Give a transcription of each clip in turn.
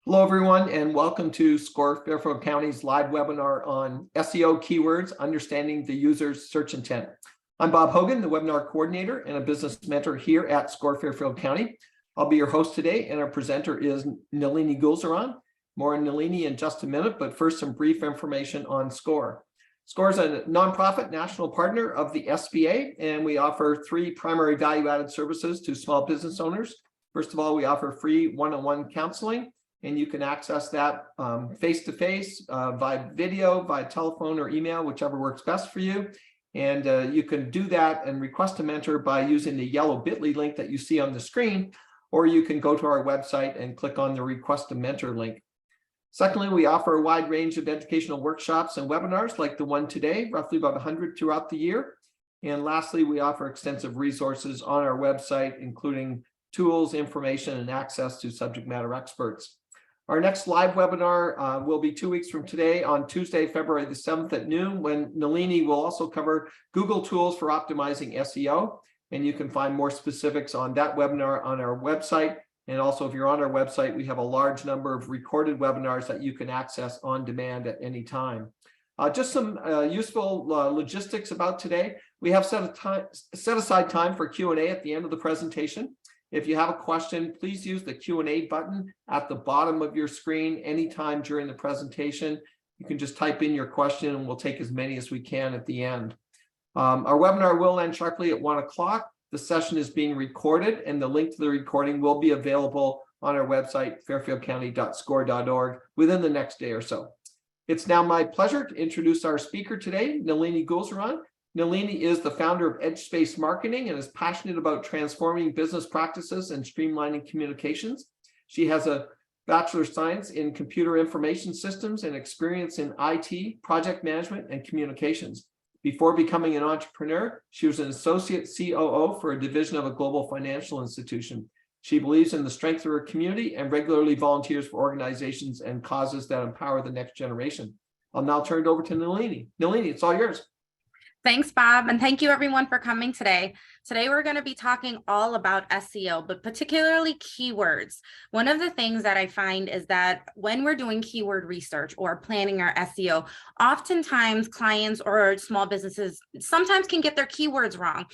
Hello, everyone, and welcome to SCORE Fairfield County's live webinar on SEO keywords, understanding the user's search intent. I'm Bob Hogan, the webinar coordinator and a business mentor here at SCORE Fairfield County. I'll be your host today, and our presenter is Nalini Goolsarran. More on Nalini in just a minute, but first some brief information on SCORE. SCORE is a nonprofit national partner of the SBA, and we offer three primary value-added services to small business owners. First of all, we offer free one-on-one counseling, and you can access that face-to-face, via video, via telephone or email, whichever works best for you. And you can do that and request a mentor by using the yellow bit.ly link that you see on the screen, or you can go to our website and click on the request a mentor link. Secondly, we offer a wide range of educational workshops and webinars like the one today, roughly about 100 throughout the year. And lastly, we offer extensive resources on our website, including tools, information, and access to subject matter experts. Our next live webinar will be 2 weeks from today on Tuesday, February the 7th at noon, when Nalini will also cover Google tools for optimizing SEO. And you can find more specifics on that webinar on our website. And also, if you're on our website, we have a large number of recorded webinars that you can access on demand at any time. Just some useful logistics about today. We have set aside time for Q&A at the end of the presentation. If you have a question, please use the Q&A button at the bottom of your screen anytime during the presentation. You can just type in your question and we'll take as many as we can at the end. Our webinar will end sharply at 1 o'clock. The session is being recorded and the link to the recording will be available on our website, fairfieldcounty.score.org, within the next day or so. It's now my pleasure to introduce our speaker today, Nalini Goolsarran. Nalini is the founder of EdgeSpace Marketing and is passionate about transforming business practices and streamlining communications. She has a Bachelor of Science in Computer Information Systems and experience in IT, project management, and communications. Before becoming an entrepreneur, she was an Associate COO for a division of a global financial institution. She believes in the strength of her community and regularly volunteers for organizations and causes that empower the next generation. I'll now turn it over to Nalini. Nalini, it's all yours. Thanks, Bob, and thank you everyone for coming today. Today, we're going to be talking all about SEO, but particularly keywords. One of the things that I find is that when we're doing keyword research or planning our SEO, oftentimes clients or small businesses sometimes can get their keywords wrong.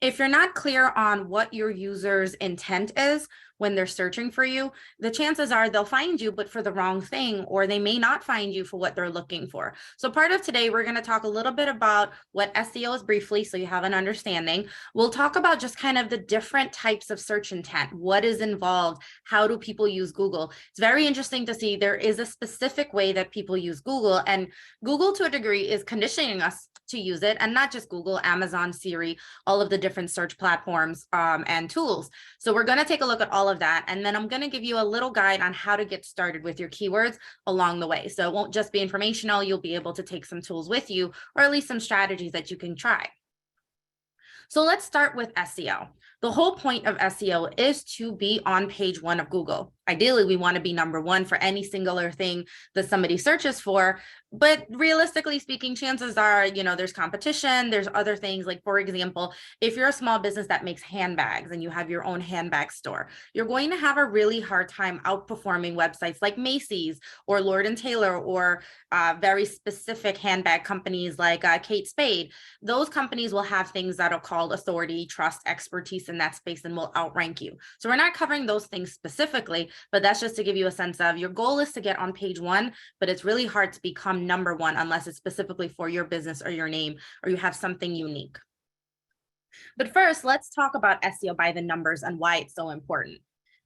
If you're not clear on what your user's intent is when they're searching for you, the chances are they'll find you, but for the wrong thing, or they may not find you for what they're looking for. So part of today, we're going to talk a little bit about what SEO is briefly, so you have an understanding. We'll talk about just kind of the different types of search intent, what is involved, how do people use Google. It's very interesting to see there is a specific way that people use Google, and Google to a degree is conditioning us to use it, and not just Google, Amazon, Siri, all of the different search platforms and tools. So we're going to take a look at all of that, and then I'm going to give you a little guide on how to get started with your keywords along the way. So it won't just be informational, you'll be able to take some tools with you, or at least some strategies that you can try. So let's start with SEO. The whole point of SEO is to be on page 1 of Google. Ideally, we want to be number 1 for any singular thing that somebody searches for. But realistically speaking, chances are, there's competition, there's other things. Like, for example, if you're a small business that makes handbags and you have your own handbag store, you're going to have a really hard time outperforming websites like Macy's or Lord & Taylor, or very specific handbag companies like Kate Spade. Those companies will have things that are called authority, trust, expertise in that space, and will outrank you. So we're not covering those things specifically, but that's just to give you a sense of your goal is to get on page 1, but it's really hard to become number 1 unless it's specifically for your business or your name, or you have something unique. But first, let's talk about SEO by the numbers and why it's so important.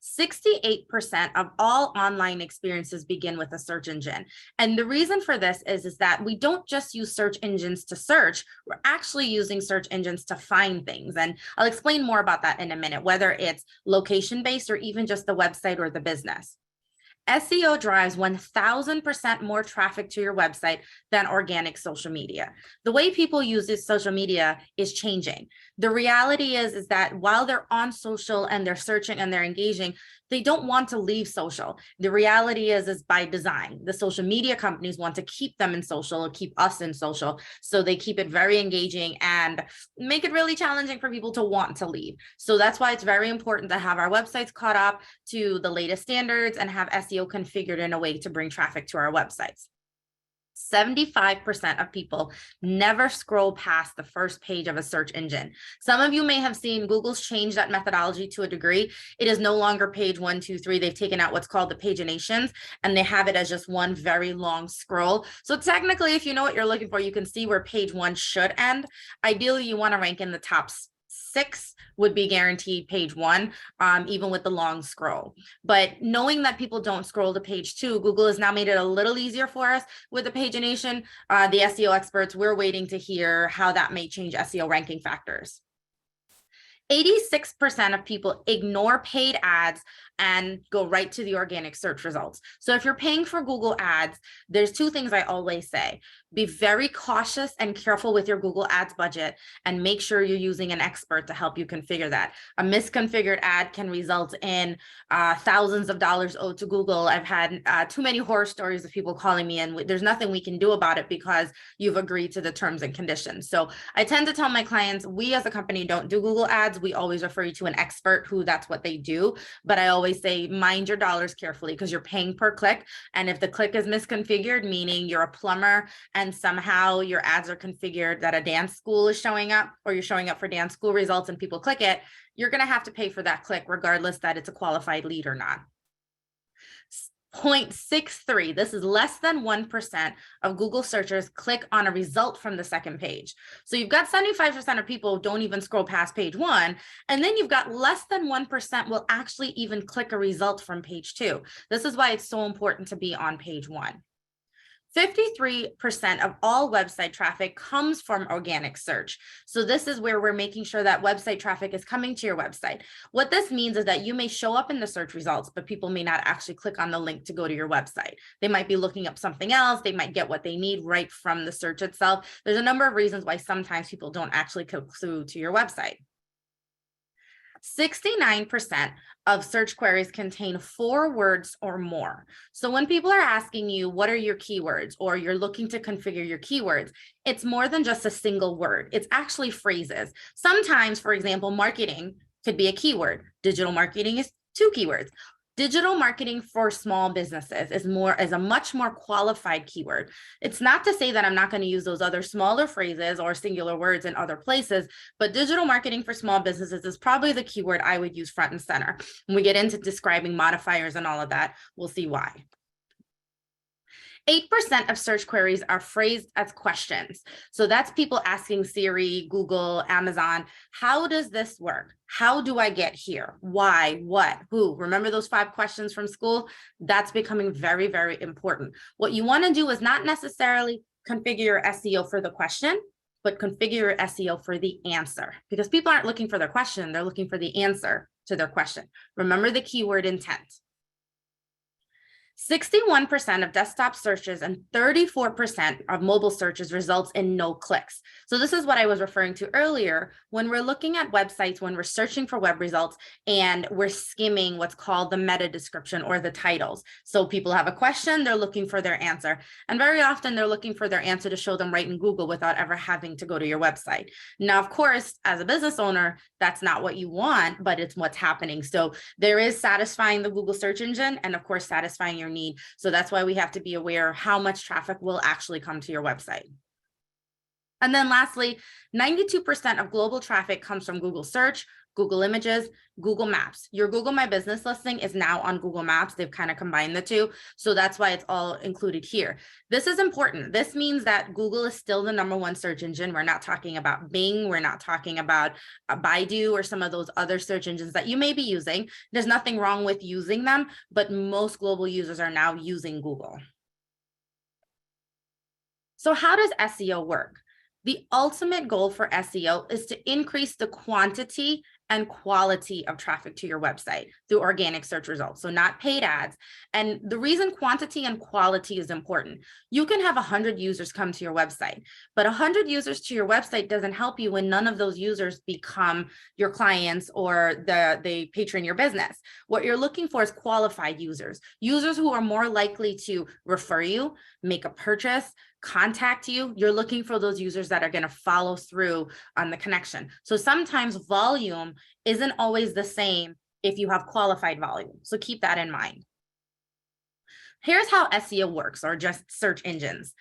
68% of all online experiences begin with a search engine. And the reason for this is that we don't just use search engines to search, we're actually using search engines to find things. And I'll explain more about that in a minute, whether it's location-based or even just the website or the business. SEO drives 1,000% more traffic to your website than organic social media. The way people use this social media is changing. The reality is that while they're on social and they're searching and they're engaging, they don't want to leave social. The reality is by design. The social media companies want to keep them in social or keep us in social. So they keep it very engaging and make it really challenging for people to want to leave. So that's why it's very important to have our websites caught up to the latest standards and have SEO SEO configured in a way to bring traffic to our websites. 75% of people never scroll past the first page of a search engine. Some of you may have seen Google's changed that methodology to a degree. It is no longer page 1, 2, 3. They've taken out what's called the paginations, and they have it as just one very long scroll. So technically, if you know what you're looking for, you can see where page 1 should end. Ideally, you want to rank in the top 6 would be guaranteed page 1, even with the long scroll. But knowing that people don't scroll to page 2, Google has now made it a little easier for us with the pagination. The SEO experts, we're waiting to hear how that may change SEO ranking factors. 86% of people ignore paid ads and go right to the organic search results. So if you're paying for Google ads, there's 2 things I always say. Be very cautious and careful with your Google ads budget, and make sure you're using an expert to help you configure that. A misconfigured ad can result in thousands of dollars owed to Google. I've had too many horror stories of people calling me, and there's nothing we can do about it because you've agreed to the terms and conditions. So I tend to tell my clients, we as a company don't do Google ads. We always refer you to an expert who that's what they do. But I always say, mind your dollars carefully, because you're paying per click. And if the click is misconfigured, meaning you're a plumber and somehow your ads are configured that a dance school is showing up, or you're showing up for dance school results and people click it, you're going to have to pay for that click, regardless that it's a qualified lead or not. 0.63, this is less than 1% of Google searchers click on a result from the second page. So you've got 75% of people don't even scroll past page 1, and then you've got less than 1% will actually even click a result from page 2. This is why it's so important to be on page 1. 53% of all website traffic comes from organic search. So this is where we're making sure that website traffic is coming to your website. What this means is that you may show up in the search results, but people may not actually click on the link to go to your website. They might be looking up something else. They might get what they need right from the search itself. There's a number of reasons why sometimes people don't actually click through to your website. 69% of search queries contain 4 words or more. So when people are asking you, what are your keywords, or you're looking to configure your keywords, it's more than just a single word. It's actually phrases. Sometimes, for example, marketing could be a keyword. Digital marketing is 2 keywords. Digital marketing for small businesses is a much more qualified keyword. It's not to say that I'm not going to use those other smaller phrases or singular words in other places, but digital marketing for small businesses is probably the keyword I would use front and center. When we get into describing modifiers and all of that, we'll see why. 8% of search queries are phrased as questions. So that's people asking Siri, Google, Amazon, how does this work? How do I get here? Why, what, who? Remember those 5 questions from school? That's becoming very, very important. What you want to do is not necessarily configure your SEO for the question, but configure your SEO for the answer, because people aren't looking for their question. They're looking for the answer to their question. Remember the keyword intent. 61% of desktop searches and 34% of mobile searches results in no clicks. So this is what I was referring to earlier. When we're looking at websites, when we're searching for web results, and we're skimming what's called the meta description or the titles. So people have a question, they're looking for their answer. And very often they're looking for their answer to show them right in Google without ever having to go to your website. Now, of course, as a business owner, that's not what you want, but it's what's happening. So there is satisfying the Google search engine, and of course, satisfying your need. So that's why we have to be aware how much traffic will actually come to your website. And then lastly, 92% of global traffic comes from Google search, Google Images, Google Maps. Your Google My Business listing is now on Google Maps. They've kind of combined the two. So that's why it's all included here. This is important. This means that Google is still the #1 search engine. We're not talking about Bing. We're not talking about Baidu or some of those other search engines that you may be using. There's nothing wrong with using them, but most global users are now using Google. So how does SEO work? The ultimate goal for SEO is to increase the quantity and quality of traffic to your website through organic search results, so not paid ads. And the reason quantity and quality is important, you can have 100 users come to your website, but 100 users to your website doesn't help you when none of those users become your clients or they patron your business. What you're looking for is qualified users, users who are more likely to refer you, make a purchase, contact you. You're looking for those users that are going to follow through on the connection. So sometimes volume isn't always the same if you have qualified volume. So keep that in mind. Here's how SEO works, or just search engines.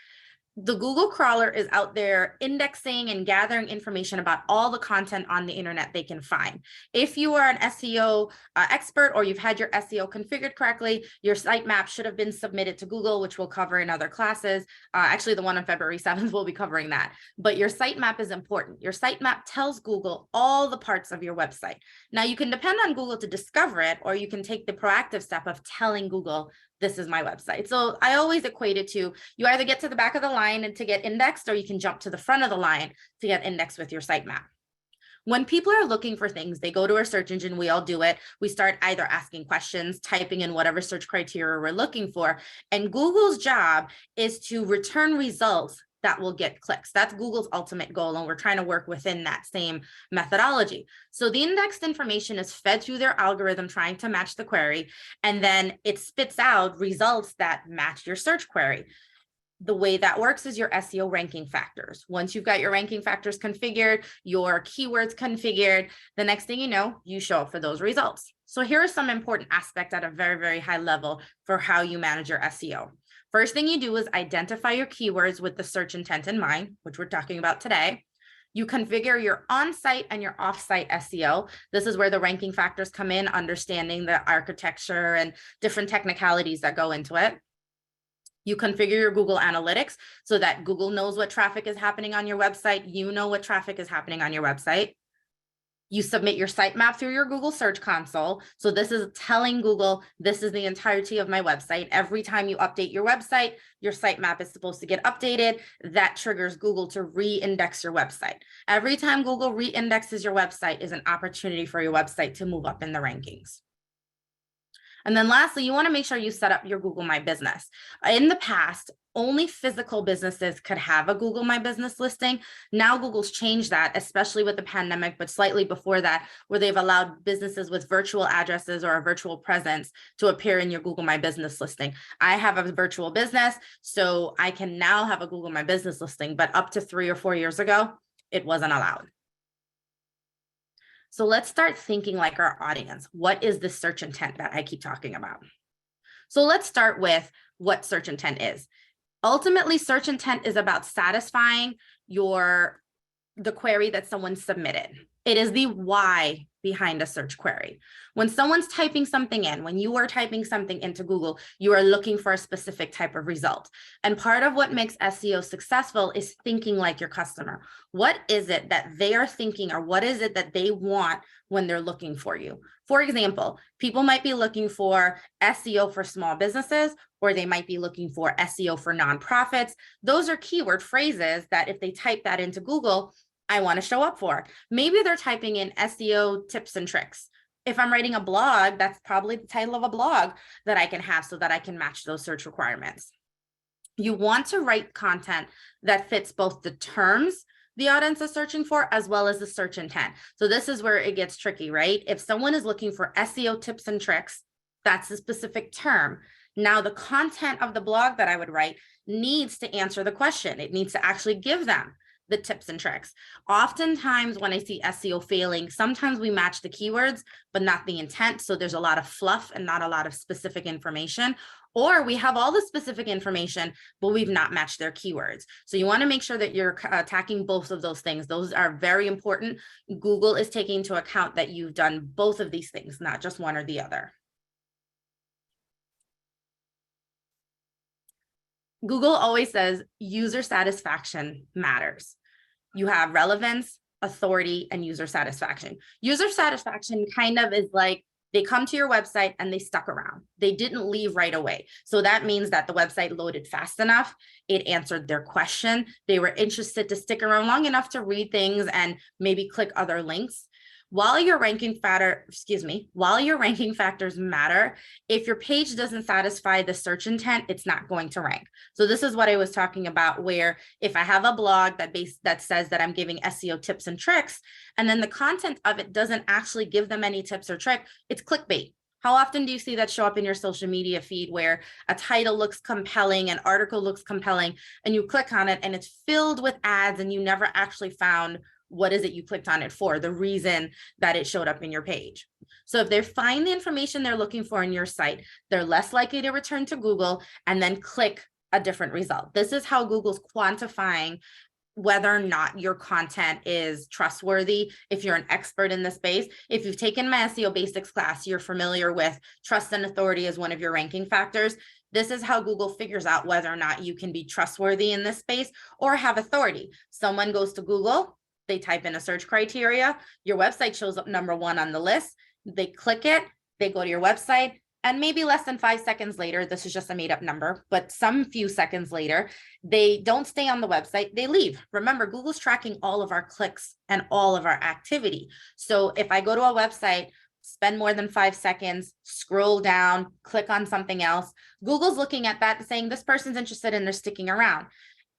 The Google crawler is out there indexing and gathering information about all the content on the internet they can find. If you are an SEO expert, or you've had your SEO configured correctly, your sitemap should have been submitted to Google, which we'll cover in other classes. Actually, the one on February 7th, we'll be covering that. But your sitemap is important. Your sitemap tells Google all the parts of your website. Now, you can depend on Google to discover it, or you can take the proactive step of telling Google, this is my website. So I always equate it to, you either get to the back of the line and to get indexed, or you can jump to the front of the line to get indexed with your sitemap. When people are looking for things, they go to our search engine, we all do it. We start either asking questions, typing in whatever search criteria we're looking for. And Google's job is to return results that will get clicks. That's Google's ultimate goal, and we're trying to work within that same methodology. So the indexed information is fed through their algorithm trying to match the query, and then it spits out results that match your search query. The way that works is your SEO ranking factors. Once you've got your ranking factors configured, your keywords configured, the next thing you know, you show up for those results. So here are some important aspects at a very, very high level for how you manage your SEO. First thing you do is identify your keywords with the search intent in mind, which we're talking about today. You configure your on-site and your off-site SEO. This is where the ranking factors come in, understanding the architecture and different technicalities that go into it. You configure your Google Analytics so that Google knows what traffic is happening on your website. You know what traffic is happening on your website. You submit your sitemap through your Google Search Console. So this is telling Google, this is the entirety of my website. Every time you update your website, your sitemap is supposed to get updated. That triggers Google to re-index your website. Every time Google re-indexes your website is an opportunity for your website to move up in the rankings. And then lastly, you want to make sure you set up your Google My Business. In the past, only physical businesses could have a Google My Business listing. Now Google's changed that, especially with the pandemic, but slightly before that, where they've allowed businesses with virtual addresses or a virtual presence to appear in your Google My Business listing. I have a virtual business, so I can now have a Google My Business listing, but up to 3 or 4 years ago, it wasn't allowed. So let's start thinking like our audience. What is the search intent that I keep talking about? So let's start with what search intent is. Ultimately, search intent is about satisfying the query that someone submitted. It is the why behind a search query. When someone's typing something in, when you are typing something into Google, you are looking for a specific type of result. And part of what makes SEO successful is thinking like your customer. What is it that they are thinking, or what is it that they want when they're looking for you? For example, people might be looking for SEO for small businesses, or they might be looking for SEO for nonprofits. Those are keyword phrases that if they type that into Google, I want to show up for. Maybe they're typing in SEO tips and tricks. If I'm writing a blog, that's probably the title of a blog that I can have so that I can match those search requirements. You want to write content that fits both the terms the audience is searching for, as well as the search intent. So this is where it gets tricky, right? If someone is looking for SEO tips and tricks, that's a specific term. Now, the content of the blog that I would write needs to answer the question. It needs to actually give them the tips and tricks. Oftentimes when I see SEO failing, sometimes we match the keywords, but not the intent. So there's a lot of fluff and not a lot of specific information, or we have all the specific information, but we've not matched their keywords. So you want to make sure that you're attacking both of those things. Those are very important. Google is taking into account that you've done both of these things, not just one or the other. Google always says user satisfaction matters. You have relevance, authority, and user satisfaction. User satisfaction kind of is like they come to your website and they stuck around. They didn't leave right away. So that means that the website loaded fast enough. It answered their question. They were interested to stick around long enough to read things and maybe click other links. While your ranking factors matter, if your page doesn't satisfy the search intent, it's not going to rank. So this is what I was talking about, where if I have a blog that says that I'm giving SEO tips and tricks, and then the content of it doesn't actually give them any tips or trick, it's clickbait. How often do you see that show up in your social media feed where a title looks compelling, an article looks compelling, and you click on it and it's filled with ads and you never actually found what is it you clicked on it for, the reason that it showed up in your page. So if they find the information they're looking for in your site, they're less likely to return to Google and then click a different result. This is how Google's quantifying whether or not your content is trustworthy. If you're an expert in the space, if you've taken my SEO basics class, you're familiar with trust and authority as one of your ranking factors. This is how Google figures out whether or not you can be trustworthy in this space or have authority. Someone goes to Google, they type in a search criteria, your website shows up number 1 on the list, they click it, they go to your website, and maybe less than 5 seconds later, this is just a made up number, but some few seconds later, they don't stay on the website, they leave. Remember, Google's tracking all of our clicks and all of our activity. So if I go to a website, spend more than 5 seconds, scroll down, click on something else, Google's looking at that and saying, this person's interested and they're sticking around.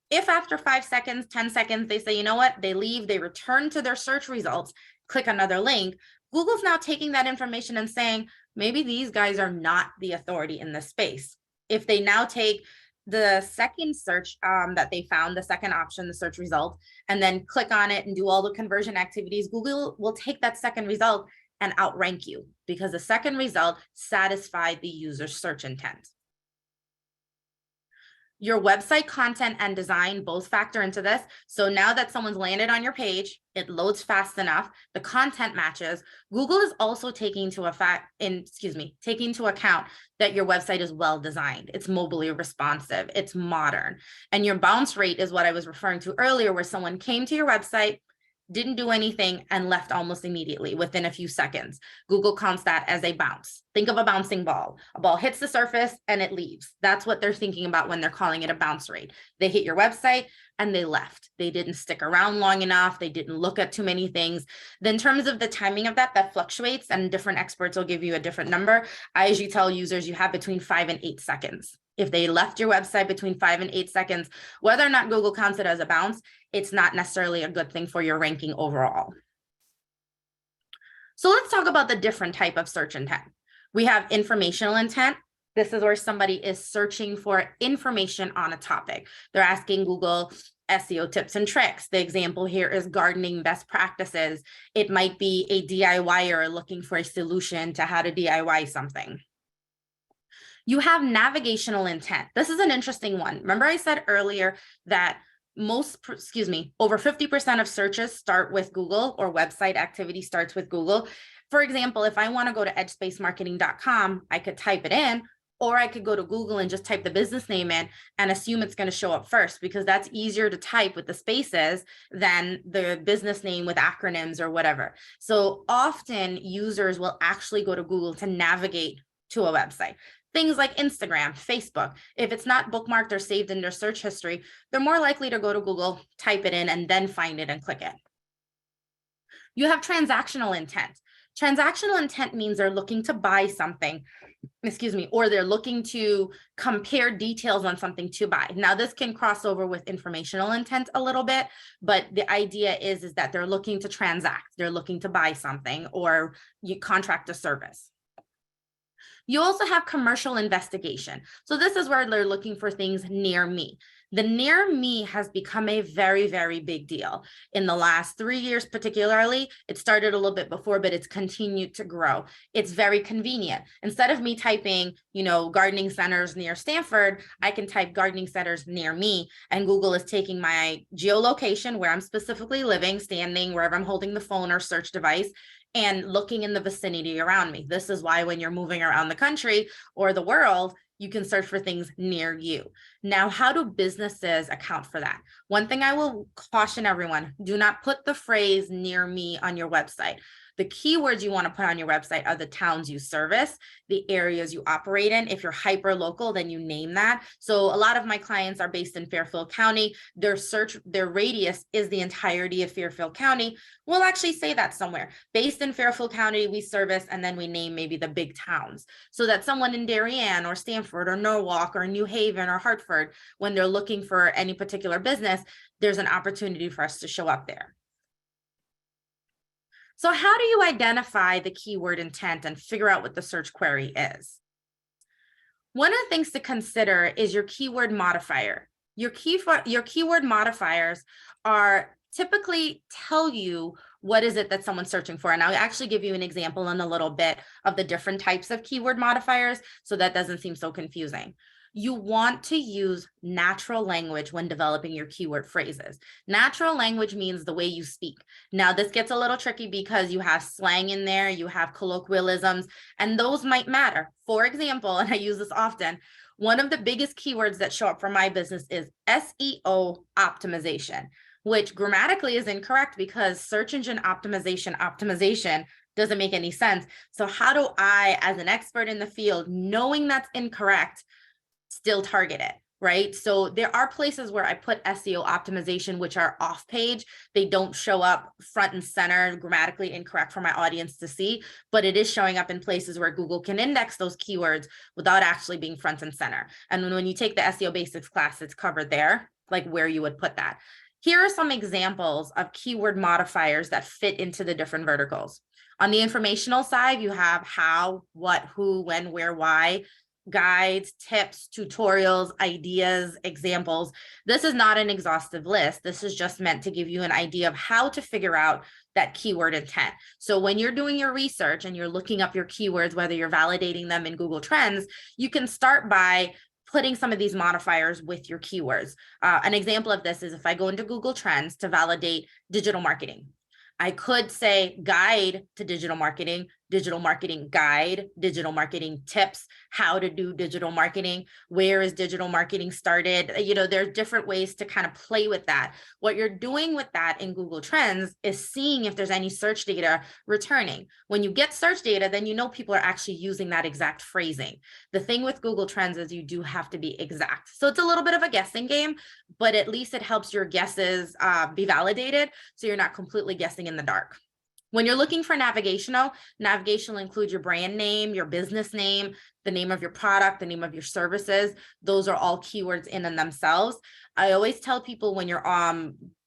If after 5 seconds, 10 seconds, they say, you know what, they leave, they return to their search results, click another link, Google's now taking that information and saying, maybe these guys are not the authority in this space. If they now take the second search that they found, the second option, the search result, and then click on it and do all the conversion activities, Google will take that second result and outrank you because the second result satisfied the user's search intent. Your website content and design both factor into this. So now that someone's landed on your page, it loads fast enough, the content matches. Google is also taking into account that your website is well designed. It's mobily responsive, it's modern. And your bounce rate is what I was referring to earlier, where someone came to your website, didn't do anything and left almost immediately within a few seconds. Google counts that as a bounce. Think of a bouncing ball. A ball hits the surface and it leaves. That's what they're thinking about when they're calling it a bounce rate. They hit your website and they left. They didn't stick around long enough. They didn't look at too many things. Then in terms of the timing of that fluctuates, and different experts will give you a different number. I usually tell users you have between 5 and 8 seconds. If they left your website between 5 and 8 seconds, whether or not Google counts it as a bounce, it's not necessarily a good thing for your ranking overall. So let's talk about the different type of search intent. We have informational intent. This is where somebody is searching for information on a topic. They're asking Google SEO tips and tricks. The example here is gardening best practices. It might be a DIYer looking for a solution to how to DIY something. You have navigational intent. This is an interesting one. Remember I said earlier that over 50% of searches start with Google, or website activity starts with Google. For example, if I want to go to edgespacemarketing.com, I could type it in, or I could go to Google and just type the business name in and assume it's going to show up first, because that's easier to type with the spaces than the business name with acronyms or whatever. So often users will actually go to Google to navigate to a website. Things like Instagram, Facebook, if it's not bookmarked or saved in their search history, they're more likely to go to Google, type it in, and then find it and click it. You have transactional intent. Transactional intent means they're looking to buy something, or they're looking to compare details on something to buy. Now, this can cross over with informational intent a little bit, but the idea is that they're looking to transact. They're looking to buy something or you contract a service. You also have commercial investigation. So this is where they're looking for things near me. The near me has become a very, very big deal. In the last 3 years, particularly, it started a little bit before, but it's continued to grow. It's very convenient. Instead of me typing, gardening centers near Stanford, I can type gardening centers near me, and Google is taking my geolocation, where I'm specifically living, standing, wherever I'm holding the phone or search device, and looking in the vicinity around me. This is why when you're moving around the country or the world, you can search for things near you. Now, how do businesses account for that? One thing I will caution everyone, do not put the phrase near me on your website. The keywords you want to put on your website are the towns you service, the areas you operate in. If you're hyper local, then you name that. So a lot of my clients are based in Fairfield County. Their radius is the entirety of Fairfield County. We'll actually say that somewhere. Based in Fairfield County, we service, and then we name maybe the big towns, so that someone in Darien or Stanford or Norwalk or New Haven or Hartford, when they're looking for any particular business, there's an opportunity for us to show up there. So how do you identify the keyword intent and figure out what the search query is? One of the things to consider is your keyword modifier. Your keyword modifiers are typically tell you what is it that someone's searching for. And I'll actually give you an example in a little bit of the different types of keyword modifiers so that doesn't seem so confusing. You want to use natural language when developing your keyword phrases. Natural language means the way you speak. Now, this gets a little tricky because you have slang in there, you have colloquialisms, and those might matter. For example, and I use this often, one of the biggest keywords that show up for my business is SEO optimization, which grammatically is incorrect because search engine optimization doesn't make any sense. So how do I, as an expert in the field, knowing that's incorrect, still target it, right? So there are places where I put SEO optimization, which are off page. They don't show up front and center, grammatically incorrect for my audience to see, but it is showing up in places where Google can index those keywords without actually being front and center. And when you take the SEO basics class, it's covered there, like where you would put that. Here are some examples of keyword modifiers that fit into the different verticals. On the informational side, you have how, what, who, when, where, why, guides, tips, tutorials, ideas, examples. This is not an exhaustive list. This is just meant to give you an idea of how to figure out that keyword intent. So when you're doing your research and you're looking up your keywords, whether you're validating them in Google Trends, you can start by putting some of these modifiers with your keywords. An example of this is if I go into Google Trends to validate digital marketing, I could say guide to digital marketing guide, digital marketing tips, how to do digital marketing, where is digital marketing started? You know, there's different ways to kind of play with that. What you're doing with that in Google Trends is seeing if there's any search data returning. When you get search data, then you know people are actually using that exact phrasing. The thing with Google Trends is you do have to be exact. So it's a little bit of a guessing game, but at least it helps your guesses be validated so you're not completely guessing in the dark. When you're looking for navigational includes your brand name, your business name, the name of your product, the name of your services. Those are all keywords in and themselves. I always tell people when you're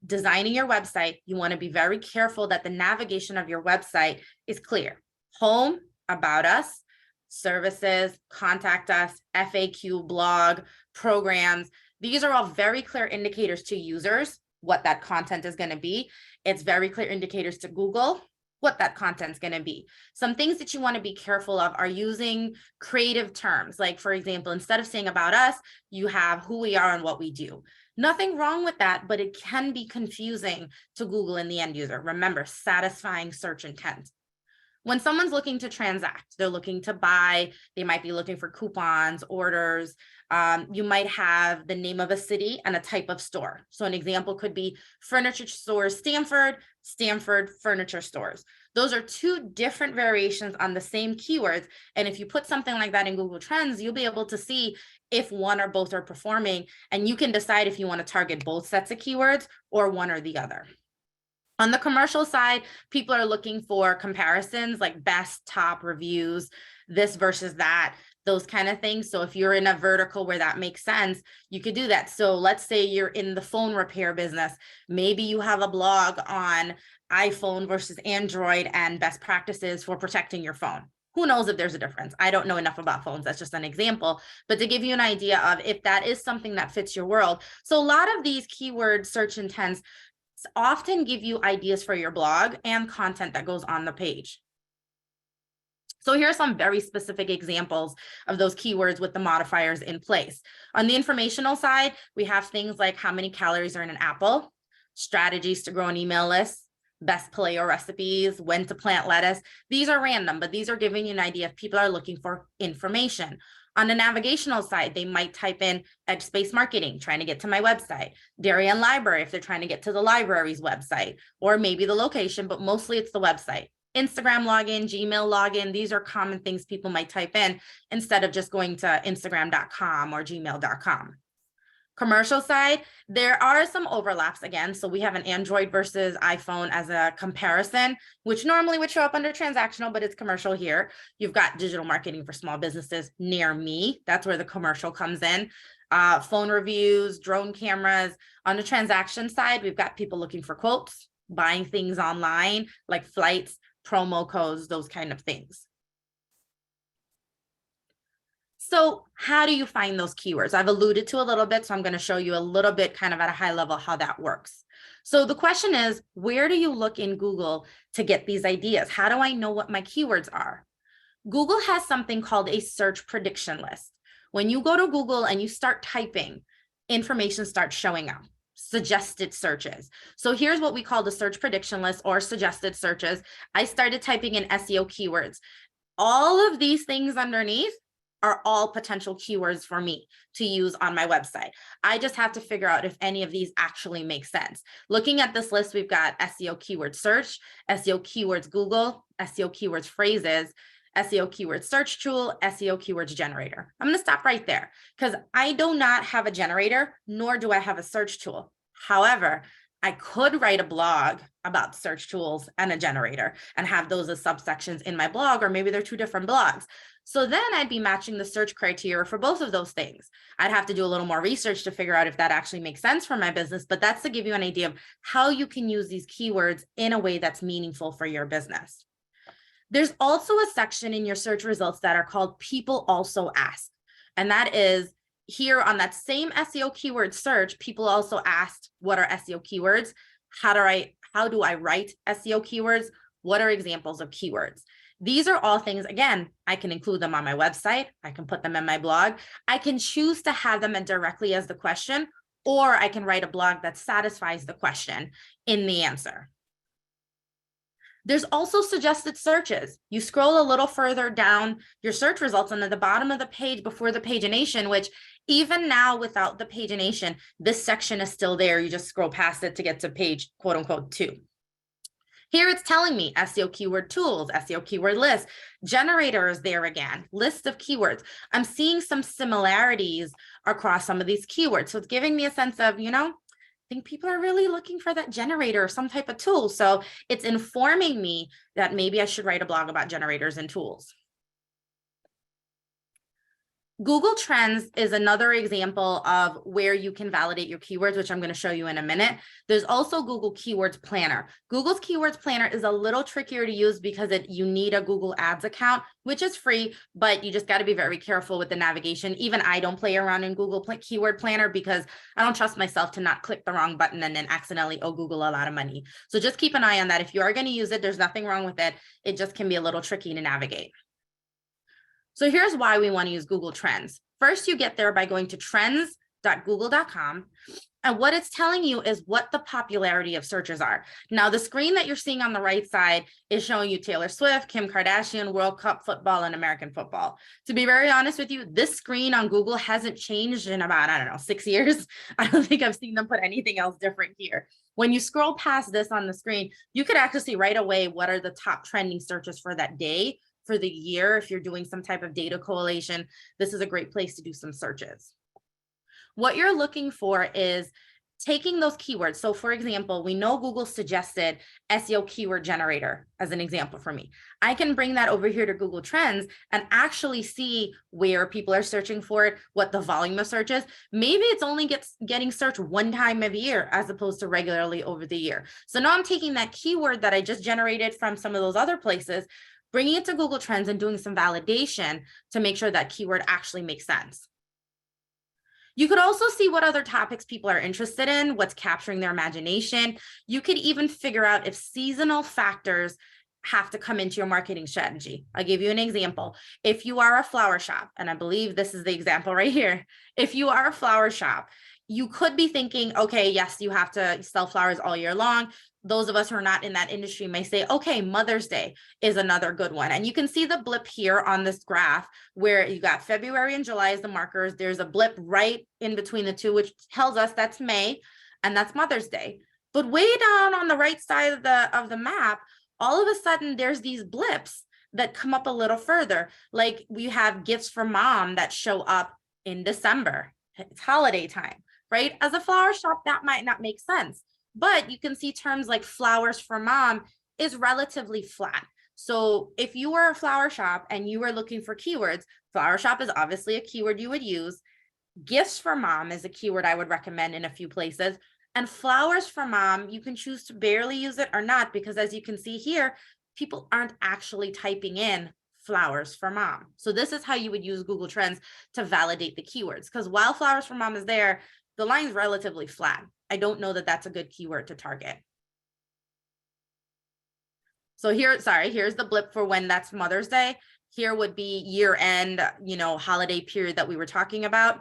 designing your website, you want to be very careful that the navigation of your website is clear. Home, about us, services, contact us, FAQ, blog, programs. These are all very clear indicators to users what that content is going to be. It's very clear indicators to Google what that content's going to be. Some things that you want to be careful of are using creative terms. Like, for example, instead of saying about us, you have who we are and what we do. Nothing wrong with that, but it can be confusing to Google and the end user. Remember, satisfying search intent. When someone's looking to transact, they're looking to buy, they might be looking for coupons, orders. You might have the name of a city and a type of store. So an example could be furniture stores, Stanford furniture stores. Those are two different variations on the same keywords. And if you put something like that in Google Trends, you'll be able to see if one or both are performing, and you can decide if you want to target both sets of keywords or one or the other. On the commercial side, people are looking for comparisons like best, top reviews, this versus that, those kind of things. So if you're in a vertical where that makes sense, you could do that. So let's say you're in the phone repair business. Maybe you have a blog on iPhone versus Android and best practices for protecting your phone. Who knows if there's a difference? I don't know enough about phones. That's just an example, but to give you an idea of if that is something that fits your world. So a lot of these keyword search intents often give you ideas for your blog and content that goes on the page. So here are some very specific examples of those keywords with the modifiers in place. On the informational side, we have things like how many calories are in an apple, strategies to grow an email list, best paleo recipes, when to plant lettuce. These are random, but these are giving you an idea if people are looking for information. On the navigational side, they might type in EdgeSpace Marketing, trying to get to my website, Darien Library if they're trying to get to the library's website, or maybe the location, but mostly it's the website. Instagram login, Gmail login, these are common things people might type in instead of just going to Instagram.com or gmail.com. Commercial side, there are some overlaps again. So we have an Android versus iPhone as a comparison, which normally would show up under transactional, but it's commercial here. You've got digital marketing for small businesses near me. That's where the commercial comes in. Phone reviews, drone cameras. On the transaction side, we've got people looking for quotes, buying things online, like flights, promo codes, those kind of things. So how do you find those keywords? I've alluded to a little bit, so I'm going to show you a little bit kind of at a high level how that works. So the question is, where do you look in Google to get these ideas? How do I know what my keywords are? Google has something called a search prediction list. When you go to Google and you start typing, information starts showing up, suggested searches. So here's what we call the search prediction list or suggested searches. I started typing in SEO keywords. All of these things underneath are all potential keywords for me to use on my website. I just have to figure out if any of these actually make sense. Looking at this list, we've got SEO keyword search, SEO keywords Google, SEO keywords phrases, SEO keyword search tool, SEO keywords generator. I'm going to stop right there because I do not have a generator, nor do I have a search tool. However, I could write a blog about search tools and a generator and have those as subsections in my blog, or maybe they're two different blogs. So then I'd be matching the search criteria for both of those things. I'd have to do a little more research to figure out if that actually makes sense for my business, but that's to give you an idea of how you can use these keywords in a way that's meaningful for your business. There's also a section in your search results that are called people also ask. And that is here on that same SEO keyword search, people also asked, what are SEO keywords? How do I write SEO keywords? What are examples of keywords? These are all things, again, I can include them on my website. I can put them in my blog. I can choose to have them directly as the question, or I can write a blog that satisfies the question in the answer. There's also suggested searches. You scroll a little further down your search results, and at the bottom of the page before the pagination, which even now without the pagination, this section is still there. You just scroll past it to get to page quote unquote 2. Here it's telling me SEO keyword tools, SEO keyword list, generator is there again, list of keywords. I'm seeing some similarities across some of these keywords. So it's giving me a sense of, I think people are really looking for that generator or some type of tool. So it's informing me that maybe I should write a blog about generators and tools. Google Trends is another example of where you can validate your keywords, which I'm going to show you in a minute. There's also Google Keywords Planner. Google's Keywords Planner is a little trickier to use because you need a Google Ads account, which is free, but you just got to be very careful with the navigation. Even I don't play around in Google Keyword Planner because I don't trust myself to not click the wrong button and then accidentally owe Google a lot of money. So just keep an eye on that. If you are going to use it, there's nothing wrong with it. It just can be a little tricky to navigate. So here's why we want to use Google Trends. First, you get there by going to trends.google.com. And what it's telling you is what the popularity of searches are. Now, the screen that you're seeing on the right side is showing you Taylor Swift, Kim Kardashian, World Cup football, and American football. To be very honest with you, this screen on Google hasn't changed in about, 6 years. I don't think I've seen them put anything else different here. When you scroll past this on the screen, you could actually see right away what are the top trending searches for that day, for the year. If you're doing some type of data correlation, this is a great place to do some searches. What you're looking for is taking those keywords. So for example, we know Google suggested SEO keyword generator as an example for me. I can bring that over here to Google Trends and actually see where people are searching for it, what the volume of search is. Maybe it's only getting searched one time a year as opposed to regularly over the year. So now I'm taking that keyword that I just generated from some of those other places, bringing it to Google Trends and doing some validation to make sure that keyword actually makes sense. You could also see what other topics people are interested in, what's capturing their imagination. You could even figure out if seasonal factors have to come into your marketing strategy. I'll give you an example. If you are a flower shop, and I believe this is the example right here. If you are a flower shop, you could be thinking, okay, yes, you have to sell flowers all year long. Those of us who are not in that industry may say, okay, Mother's Day is another good one. And you can see the blip here on this graph where you got February and July as the markers. There's a blip right in between the two, which tells us that's May and that's Mother's Day. But way down on the right side of the map, all of a sudden there's these blips that come up a little further. Like we have gifts for mom that show up in December. It's holiday time, right? As a flower shop, that might not make sense. But you can see terms like flowers for mom is relatively flat. So if you were a flower shop and you were looking for keywords, flower shop is obviously a keyword you would use. Gifts for mom is a keyword I would recommend in a few places. And flowers for mom, you can choose to barely use it or not, because as you can see here, people aren't actually typing in flowers for mom. So this is how you would use Google Trends to validate the keywords, because while flowers for mom is there, the line's relatively flat. I don't know that that's a good keyword to target. So here's the blip for when that's Mother's Day. Here would be year end, holiday period that we were talking about.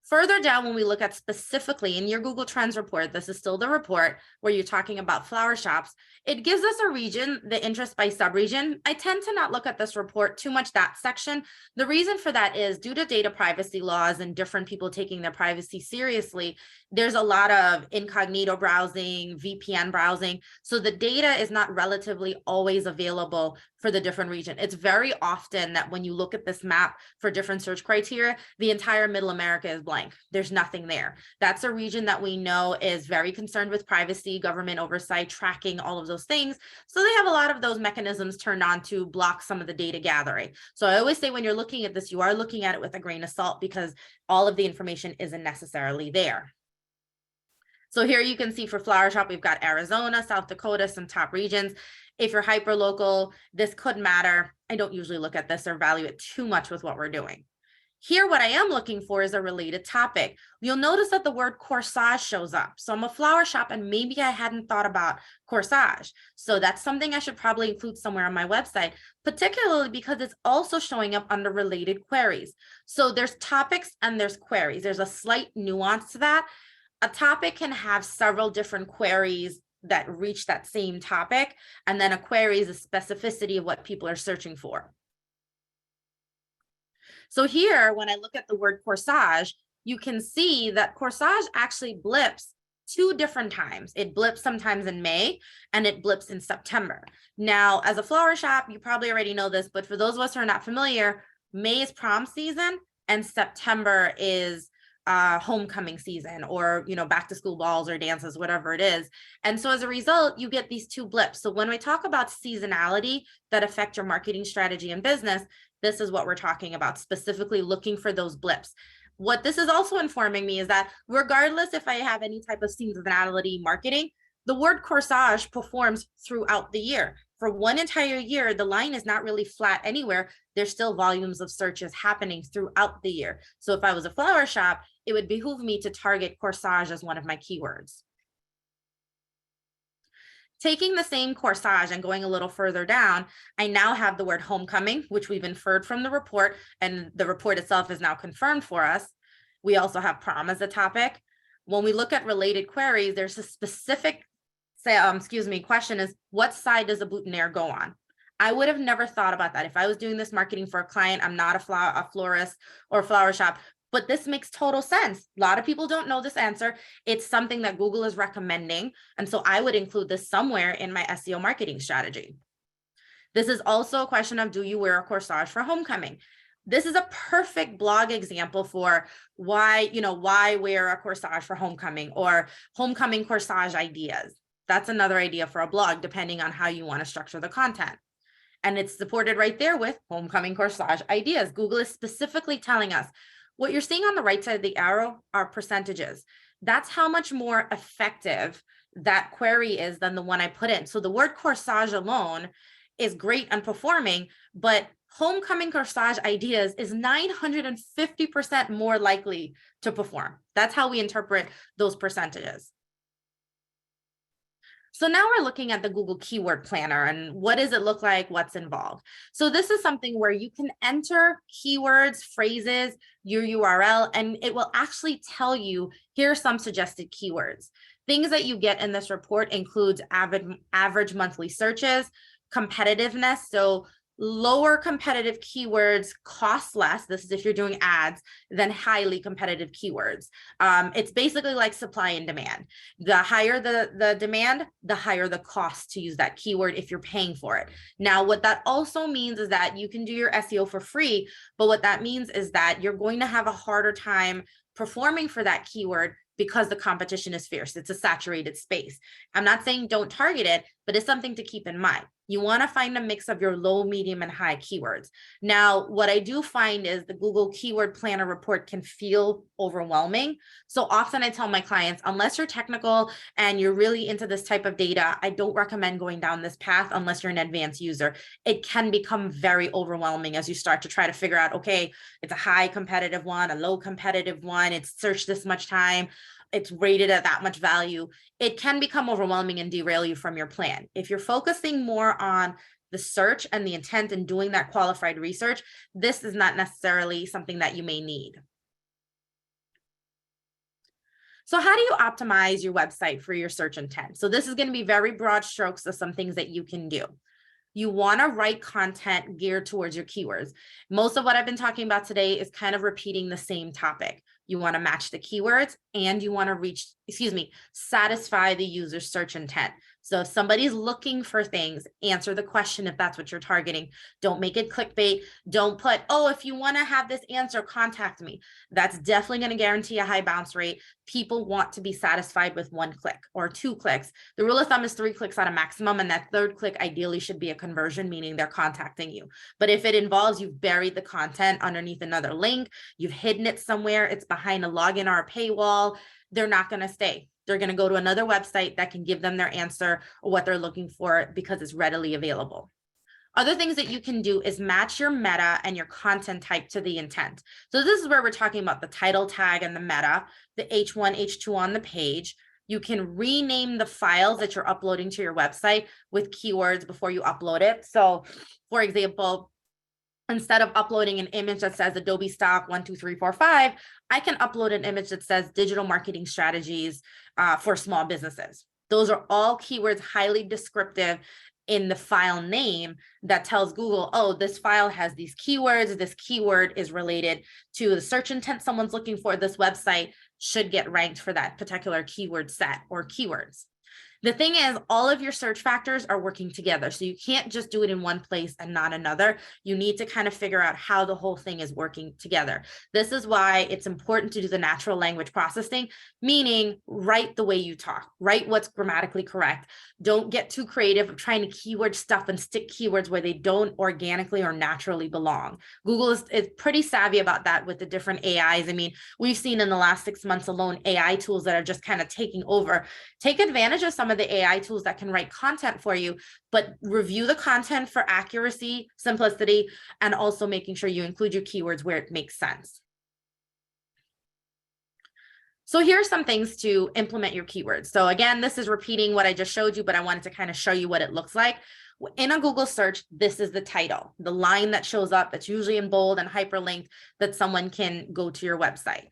Further down, when we look at specifically in your Google Trends report, this is still the report where you're talking about flower shops, it gives us a region, the interest by subregion. I tend to not look at this report too much, that section. The reason for that is due to data privacy laws and different people taking their privacy seriously, there's a lot of incognito browsing, VPN browsing. So the data is not relatively always available for the different region. It's very often that when you look at this map for different search criteria, the entire middle America is blank. There's nothing there. That's a region that we know is very concerned with privacy, government oversight, tracking, all of those things. So they have a lot of those mechanisms turned on to block some of the data gathering. So I always say when you're looking at this, you are looking at it with a grain of salt because all of the information isn't necessarily there. So here you can see for flower shop, we've got Arizona, South Dakota, some top regions. If you're hyper local, this could matter. I don't usually look at this or value it too much with what we're doing. Here, what I am looking for is a related topic. You'll notice that the word corsage shows up. So I'm a flower shop and maybe I hadn't thought about corsage. So that's something I should probably include somewhere on my website, particularly because it's also showing up under related queries. So there's topics and there's queries. There's a slight nuance to that. A topic can have several different queries that reach that same topic. And then a query is a specificity of what people are searching for. So here, when I look at the word corsage, you can see that corsage actually blips 2 different times. It blips sometimes in May and it blips in September. Now, as a flower shop, you probably already know this, but for those of us who are not familiar, May is prom season and September is homecoming season, or back to school balls or dances, whatever it is. And so as a result, you get these 2 blips. So when we talk about seasonality that affect your marketing strategy and business, this is what we're talking about, specifically looking for those blips. What this is also informing me is that regardless if I have any type of seasonality marketing, the word corsage performs throughout the year. For one entire year, the line is not really flat anywhere. There's still volumes of searches happening throughout the year. So if I was a flower shop, it would behoove me to target corsage as one of my keywords. Taking the same corsage and going a little further down, I now have the word homecoming, which we've inferred from the report, and the report itself is now confirmed for us. We also have prom as a topic. When we look at related queries, there's a specific question is, what side does a boutonniere go on? I would have never thought about that. If I was doing this marketing for a client, I'm not a florist or a flower shop, but this makes total sense. A lot of people don't know this answer. It's something that Google is recommending. And so I would include this somewhere in my SEO marketing strategy. This is also a question of, do you wear a corsage for homecoming? This is a perfect blog example for why wear a corsage for homecoming, or homecoming corsage ideas. That's another idea for a blog, depending on how you want to structure the content. And it's supported right there with homecoming corsage ideas. Google is specifically telling us, what you're seeing on the right side of the arrow are percentages. That's how much more effective that query is than the one I put in. So the word corsage alone is great and performing, but homecoming corsage ideas is 950% more likely to perform. That's how we interpret those percentages. So now we're looking at the Google Keyword Planner and what does it look like, what's involved. So this is something where you can enter keywords, phrases, your URL, and it will actually tell you, here are some suggested keywords. Things that you get in this report includes average monthly searches, competitiveness. So lower competitive keywords cost less. This is if you're doing ads than highly competitive keywords. It's basically like supply and demand. The higher the demand, the higher the cost to use that keyword if you're paying for it. Now, what that also means is that you can do your SEO for free, but what that means is that you're going to have a harder time performing for that keyword because the competition is fierce. It's a saturated space. I'm not saying don't target it. but it's something to keep in mind. You want to find a mix of your low, medium, and high keywords. Now, what I do find is the Google Keyword Planner report can feel overwhelming. So often I tell my clients, unless you're technical and you're really into this type of data, I don't recommend going down this path unless you're an advanced user. It can become very overwhelming as you start to try to figure out, okay, it's a high competitive one, a low competitive one, it's searched this much time, it's rated at that much value. It can become overwhelming and derail you from your plan. If you're focusing more on the search and the intent and doing that qualified research, this is not necessarily something that you may need. So how do you optimize your website for your search intent? So this is going to be very broad strokes of some things that you can do. You want to write content geared towards your keywords. Most of what I've been talking about today is kind of repeating the same topic. You want to match the keywords and you want to satisfy the user's search intent. So if somebody's looking for things, answer the question if that's what you're targeting. Don't make it clickbait. Don't put, oh, if you want to have this answer, contact me. That's definitely going to guarantee a high bounce rate. People want to be satisfied with 1 click or 2 clicks. The rule of thumb is 3 clicks at a maximum, and that 3rd click ideally should be a conversion, meaning they're contacting you. But if it involves you've buried the content underneath another link, you've hidden it somewhere, it's behind a login or a paywall, they're not going to stay. They're going to go to another website that can give them their answer or what they're looking for because it's readily available. Other things that you can do is match your meta and your content type to the intent. So this is where we're talking about the title tag and the meta, the H1, H2 on the page. You can rename the files that you're uploading to your website with keywords before you upload it. So for example, instead of uploading an image that says Adobe stock 1, 2, 3, 4, 5, I can upload an image that says digital marketing strategies for small businesses. Those are all keywords highly descriptive in the file name that tells Google, oh, this file has these keywords. This keyword is related to the search intent someone's looking for. This website should get ranked for that particular keyword set or keywords. The thing is, all of your search factors are working together. So you can't just do it in one place and not another. You need to kind of figure out how the whole thing is working together. This is why it's important to do the natural language processing, meaning write the way you talk, write what's grammatically correct. Don't get too creative of trying to keyword stuff and stick keywords where they don't organically or naturally belong. Google is pretty savvy about that with the different AIs. I mean, we've seen in the last 6 months alone, AI tools that are just kind of taking over. Take advantage of some of the AI tools that can write content for you, but review the content for accuracy, simplicity, and also making sure you include your keywords where it makes sense. So here are some things to implement your keywords. So again, this is repeating what I just showed you, but I wanted to kind of show you what it looks like. In a Google search, this is the title, the line that shows up that's usually in bold and hyperlinked that someone can go to your website.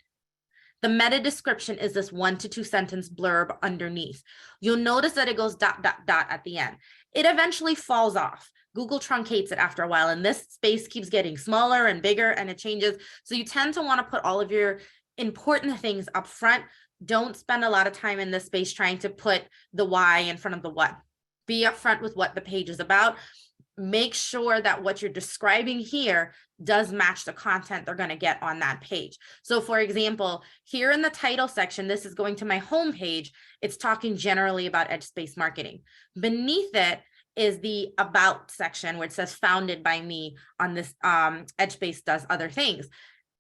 The meta description is this 1 to 2 sentence blurb underneath. You'll notice that it goes ... at the end. It eventually falls off. Google truncates it after a while, and this space keeps getting smaller and bigger, and it changes. So you tend to want to put all of your important things up front. Don't spend a lot of time in this space trying to put the why in front of the what. Be upfront with what the page is about. Make sure that what you're describing here does match the content they're going to get on that page. So for example, here in the title section, this is going to my home page. It's talking generally about EdgeSpace Marketing. Beneath it is the about section where it says founded by me on this EdgeSpace does other things.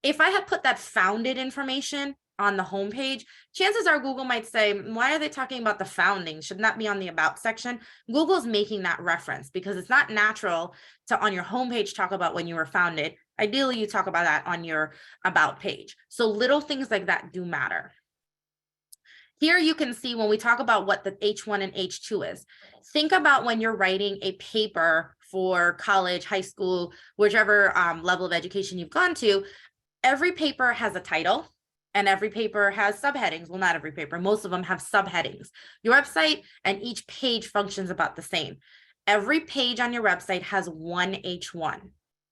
If I had put that founded information on the homepage, chances are Google might say, why are they talking about the founding? Shouldn't that be on the about section? Google's making that reference because it's not natural to on your homepage talk about when you were founded. Ideally, you talk about that on your about page. So little things like that do matter. Here you can see when we talk about what the H1 and H2 is. Think about when you're writing a paper for college, high school, whichever level of education you've gone to. Every paper has a title. And every paper has subheadings. Well, not every paper, most of them have subheadings. Your website and each page functions about the same. Every page on your website has one H1,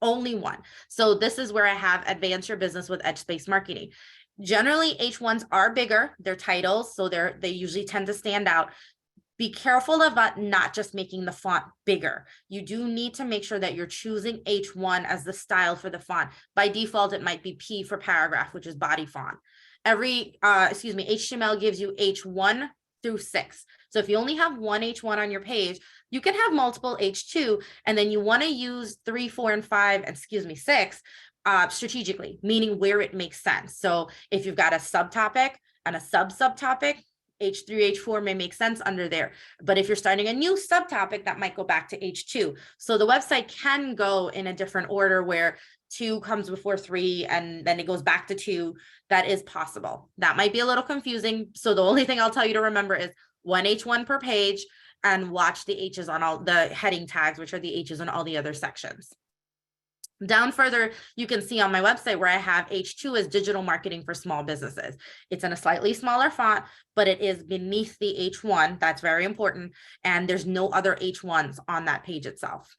only one. So this is where I have advance your business with EdgeSpace Marketing. Generally, H1s are bigger, they're titles, so they usually tend to stand out. Be careful about not just making the font bigger. You do need to make sure that you're choosing H1 as the style for the font. By default, it might be P for paragraph, which is body font. HTML gives you H1 through 6. So if you only have one H1 on your page, you can have multiple H2, and then you want to use 3, 4, and 5, excuse me, 6 strategically, meaning where it makes sense. So if you've got a subtopic and a subtopic, H3, H4 may make sense under there. But if you're starting a new subtopic, that might go back to H2. So the website can go in a different order where 2 comes before 3 and then it goes back to 2. That is possible. That might be a little confusing. So the only thing I'll tell you to remember is one H1 per page, and watch the H's on all the heading tags, which are the H's on all the other sections. Down further, you can see on my website where I have H2 as digital marketing for small businesses. It's in a slightly smaller font, but it is beneath the H1. That's very important. And there's no other H1s on that page itself.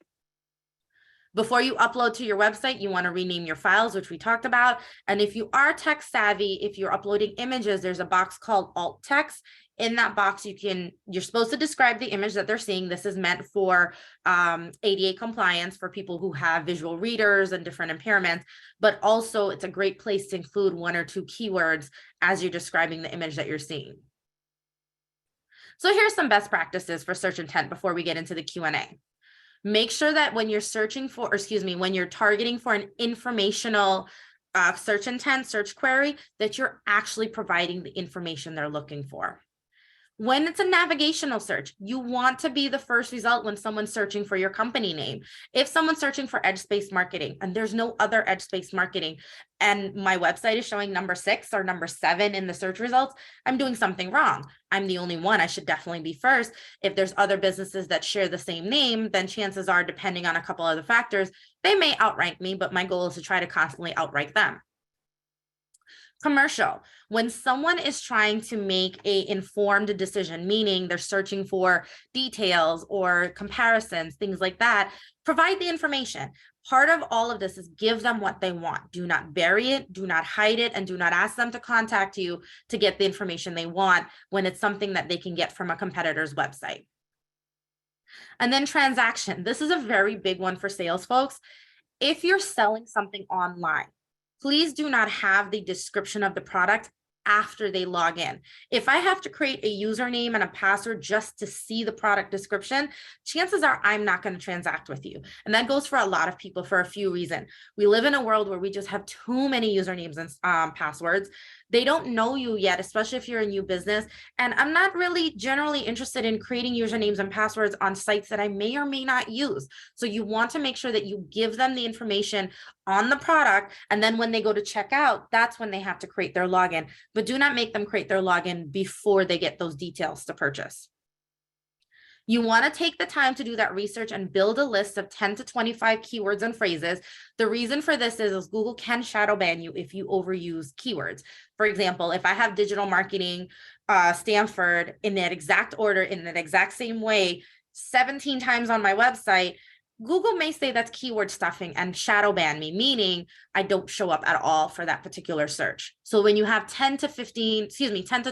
Before you upload to your website, you want to rename your files, which we talked about. And if you are tech savvy, if you're uploading images, there's a box called alt text. In that box, you're supposed to describe the image that they're seeing. This is meant for ADA compliance for people who have visual readers and different impairments, but also it's a great place to include 1 or 2 keywords as you're describing the image that you're seeing. So here's some best practices for search intent before we get into the Q&A. Make sure that when you're searching for, or excuse me, when you're targeting for an informational search intent, search query, that you're actually providing the information they're looking for. When it's a navigational search, you want to be the first result when someone's searching for your company name. If someone's searching for EdgeSpace Marketing and there's no other EdgeSpace Marketing and my website is showing number 6 or number 7 in the search results, I'm doing something wrong. I'm the only one. I should definitely be first. If there's other businesses that share the same name, then chances are, depending on a couple other factors, they may outrank me, but my goal is to try to constantly outrank them. Commercial, when someone is trying to make an informed decision, meaning they're searching for details or comparisons, things like that, provide the information. Part of all of this is give them what they want. Do not bury it, do not hide it, and do not ask them to contact you to get the information they want when it's something that they can get from a competitor's website. And then transaction. This is a very big one for sales folks. If you're selling something online, please do not have the description of the product after they log in. If I have to create a username and a password just to see the product description, chances are I'm not going to transact with you. And that goes for a lot of people for a few reasons. We live in a world where we just have too many usernames and passwords. They don't know you yet, especially if you're a new business. And I'm not really generally interested in creating usernames and passwords on sites that I may or may not use. So you want to make sure that you give them the information on the product. And then when they go to check out, that's when they have to create their login. But do not make them create their login before they get those details to purchase. You want to take the time to do that research and build a list of 10 to 25 keywords and phrases. The reason for this is Google can shadow ban you if you overuse keywords. For example, if I have digital marketing, Stanford in that exact order, in that exact same way, 17 times on my website, Google may say that's keyword stuffing and shadow ban me, meaning I don't show up at all for that particular search. So when you have 10 to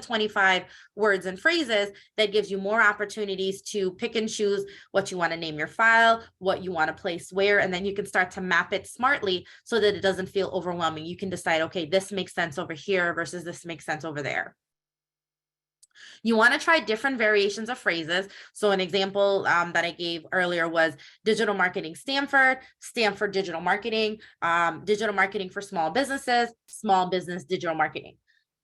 25 words and phrases, that gives you more opportunities to pick and choose what you want to name your file, what you want to place where, and then you can start to map it smartly so that it doesn't feel overwhelming. You can decide, okay, this makes sense over here versus this makes sense over there. You want to try different variations of phrases. So an example that I gave earlier was digital marketing Stanford, Stanford digital marketing for small businesses, small business digital marketing.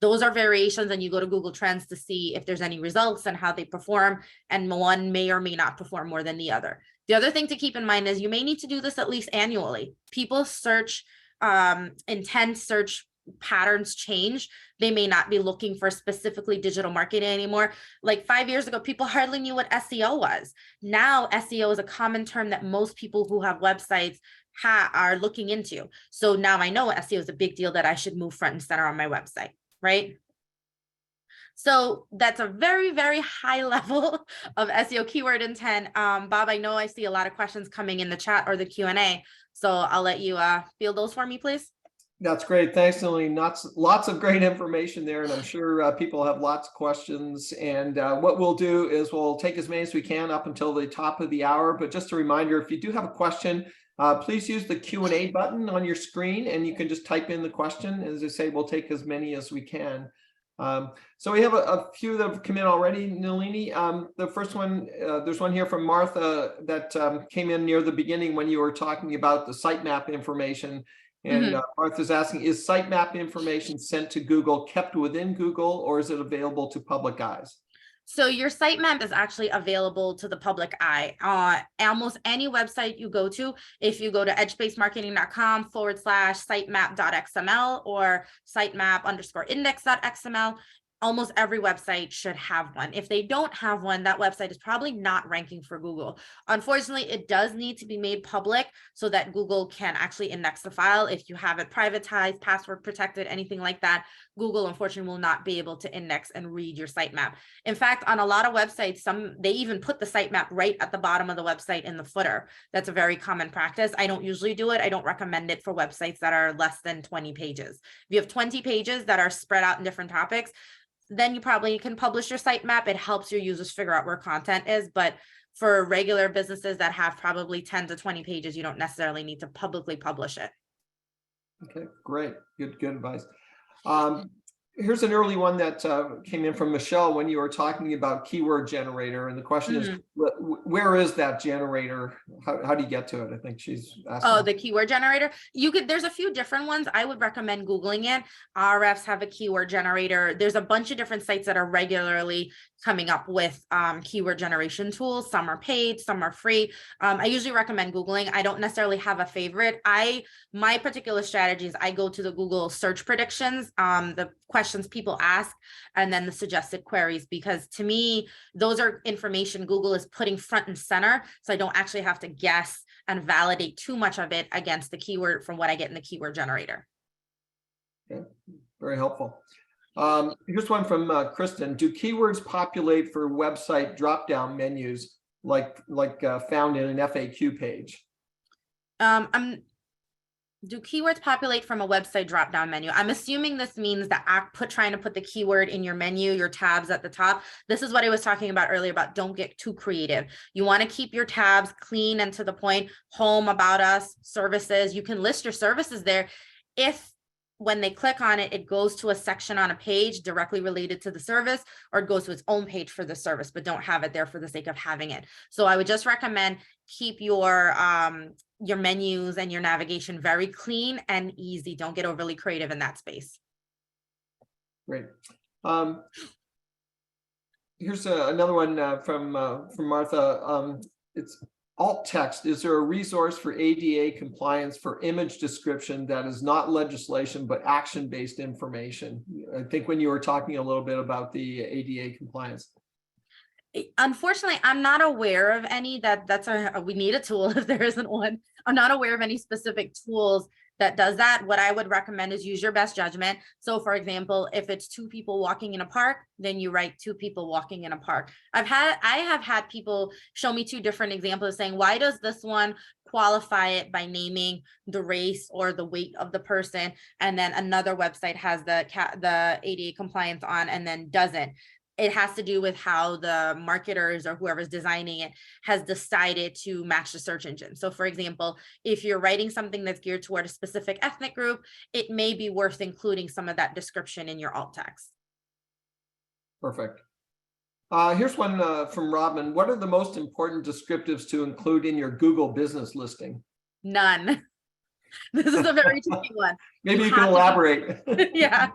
Those are variations, and you go to Google Trends to see if there's any results and how they perform, and one may or may not perform more than the other. The other thing to keep in mind is you may need to do this at least annually. People search, intent search patterns change. They may not be looking for specifically digital marketing anymore. Like 5 years ago, people hardly knew what SEO was. Now, SEO is a common term that most people who have websites are looking into. So now I know SEO is a big deal that I should move front and center on my website, right? So that's a very, very high level of SEO keyword intent. Bob, I know I see a lot of questions coming in the chat or the Q&A. So I'll let you field those for me, please. That's great. Thanks, Nalini. Lots of great information there, and I'm sure people have lots of questions. And what we'll do is we'll take as many as we can up until the top of the hour. But just a reminder, if you do have a question, please use the Q&A button on your screen, and you can just type in the question. As I say, we'll take as many as we can. So we have a few that have come in already, Nalini. The first one, there's one here from Martha that came in near the beginning when you were talking about the sitemap information. And Martha's asking, is sitemap information sent to Google kept within Google, or is it available to public eyes? So your sitemap is actually available to the public eye. Almost any website you go to, if you go to edgespacemarketing.com/sitemap.xml or sitemap_index.xml, almost every website should have one. If they don't have one, that website is probably not ranking for Google. Unfortunately, it does need to be made public so that Google can actually index the file. If you have it privatized, password protected, anything like that, Google unfortunately will not be able to index and read your sitemap. In fact, on a lot of websites, they even put the sitemap right at the bottom of the website in the footer. That's a very common practice. I don't usually do it. I don't recommend it for websites that are less than 20 pages. If you have 20 pages that are spread out in different topics, then you probably can publish your sitemap. It helps your users figure out where content is. But for regular businesses that have probably 10 to 20 pages, you don't necessarily need to publicly publish it. Okay, great. Good advice. Here's an early one that came in from Michelle when you were talking about keyword generator. And the question is, where is that generator? How do you get to it? I think she's asking. Oh, the keyword generator. There's a few different ones. I would recommend Googling it. RFs have a keyword generator. There's a bunch of different sites that are regularly coming up with keyword generation tools. Some are paid, some are free. I usually recommend Googling. I don't necessarily have a favorite. My particular strategy is I go to the Google search predictions, the questions people ask, and then the suggested queries, because to me, those are information Google is putting front and center. So I don't actually have to guess and validate too much of it against the keyword from what I get in the keyword generator. Okay, very helpful. Here's one from Kristen. Do keywords populate for website drop-down menus like found in an FAQ page? Do keywords populate from a website drop-down menu? I'm assuming this means that trying to put the keyword in your menu, your tabs at the top. This is what I was talking about earlier about don't get too creative. You want to keep your tabs clean and to the point. Home, about us, services. You can list your services there. If when they click on it, it goes to a section on a page directly related to the service, or it goes to its own page for the service, but don't have it there for the sake of having it. So I would just recommend keep your menus and your navigation very clean and easy. Don't get overly creative in that space. Great. Here's another one from Martha. It's alt text. Is there a resource for ADA compliance for image description that is not legislation but action-based information? I think when you were talking a little bit about the ADA compliance. Unfortunately, I'm not aware of any we need a tool if there isn't one. I'm not aware of any specific tools that does that. What I would recommend is use your best judgment. So for example, if it's 2 people walking in a park, then you write 2 people walking in a park. I have had people show me 2 different examples saying, why does this one qualify it by naming the race or the weight of the person, and then another website has the ADA compliance on and then doesn't? It has to do with how the marketers or whoever's designing it has decided to match the search engine. So for example, if you're writing something that's geared toward a specific ethnic group, it may be worth including some of that description in your alt text. Perfect. Here's one from Robin. What are the most important descriptives to include in your Google business listing? None. This is a very tricky one. Maybe you can elaborate. Yeah.